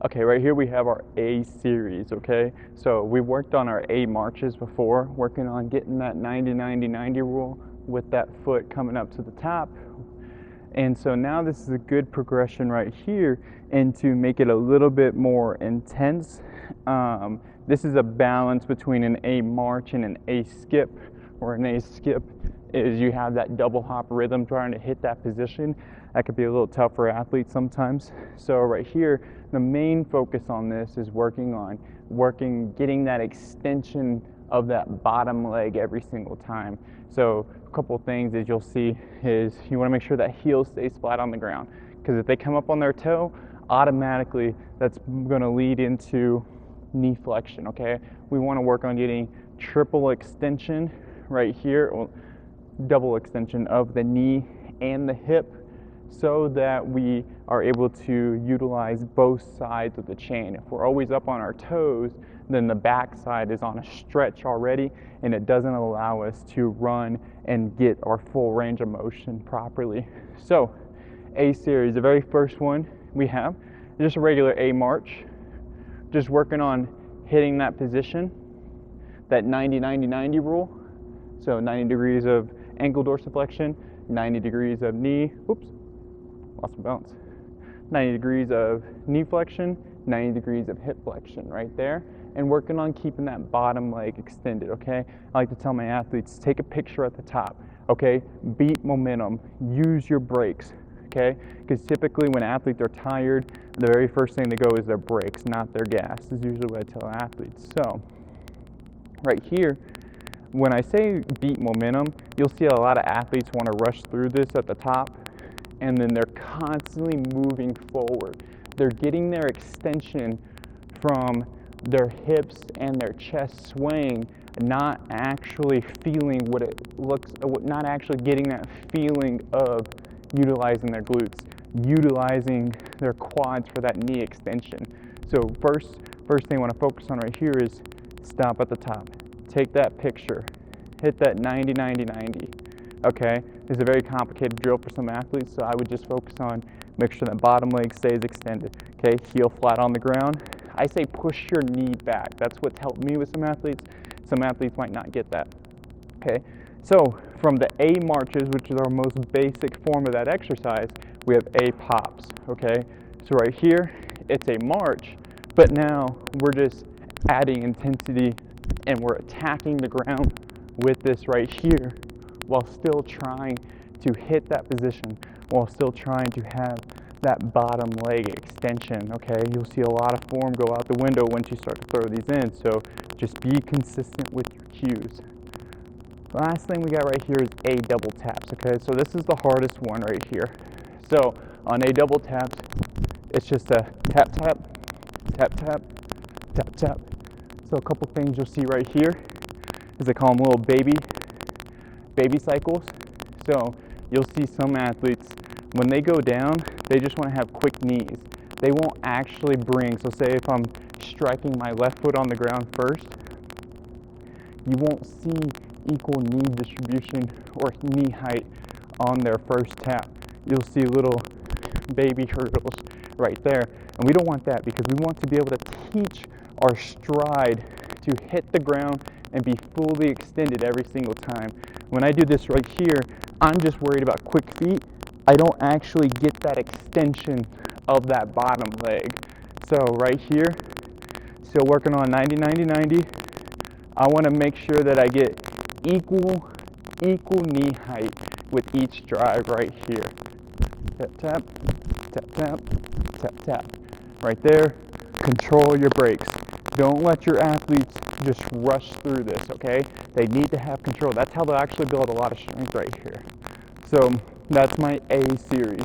Okay, right here we have our A series, okay? So we worked on our A marches before, working on getting that 90-90-90 rule with that foot coming up to the top. And so now this is a good progression right here, and to make it a little bit more intense, this is a balance between an A march and an A skip, where an A skip is you have that double hop rhythm trying to hit that position. That could be a little tough for athletes sometimes. So right here, the main focus on this is getting that extension of that bottom leg every single time. So a couple things that you'll see is you want to make sure that heel stays flat on the ground, because if they come up on their toe, automatically that's going to lead into knee flexion, okay? We want to work on getting triple extension right here, or double extension of the knee and the hip, so that we are able to utilize both sides of the chain. If we're always up on our toes, then the back side is on a stretch already, and it doesn't allow us to run and get our full range of motion properly. So A series, the very first one we have, just a regular A march, just working on hitting that position, that 90-90-90 rule. So 90 degrees of ankle dorsiflexion, 90 degrees of knee, lost my balance, 90 degrees of knee flexion, 90 degrees of hip flexion right there, and working on keeping that bottom leg extended, okay? I like to tell my athletes, take a picture at the top, okay? Beat momentum, use your brakes, okay? Because typically when athletes are tired, the very first thing to go is their brakes, not their gas, is usually what I tell athletes. So right here, when I say beat momentum, you'll see a lot of athletes want to rush through this at the top, and then they're constantly moving forward. They're getting their extension from their hips and their chest swaying, not actually feeling what it looks, not actually getting that feeling of utilizing their glutes, utilizing their quads for that knee extension. So first thing I want to focus on right here is stop at the top. Take that picture, hit that 90-90-90, okay? It's a very complicated drill for some athletes, so I would just focus on make sure that bottom leg stays extended, okay? Heel flat on the ground. I say push your knee back. That's what's helped me with some athletes. Some athletes might not get that, okay? So from the A marches, which is our most basic form of that exercise, we have A pops, okay? So right here, it's a march, but now we're just adding intensity and we're attacking the ground with this right here while still trying to hit that position, while still trying to have that bottom leg extension, okay? You'll see a lot of form go out the window once you start to throw these in, so just be consistent with your cues. The last thing we got right here is A double taps, okay? So this is the hardest one right here. So on A double taps, it's just a tap, tap, tap, tap, tap, tap. So a couple things you'll see right here is I call them little baby cycles. So you'll see some athletes, when they go down, they just want to have quick knees. They won't actually bring, so say if I'm striking my left foot on the ground first, you won't see equal knee distribution or knee height on their first tap. You'll see little baby hurdles right there. And we don't want that, because we want to be able to teach our stride to hit the ground and be fully extended every single time. When I do this right here, I'm just worried about quick feet. I don't actually get that extension of that bottom leg. So right here, still working on 90-90-90. I want to make sure that I get equal knee height with each drive right here. Tap, tap, tap, tap, tap, tap. Right there, control your brakes. Don't let your athletes just rush through this, okay? They need to have control. That's how they'll actually build a lot of strength right here. So that's my A series.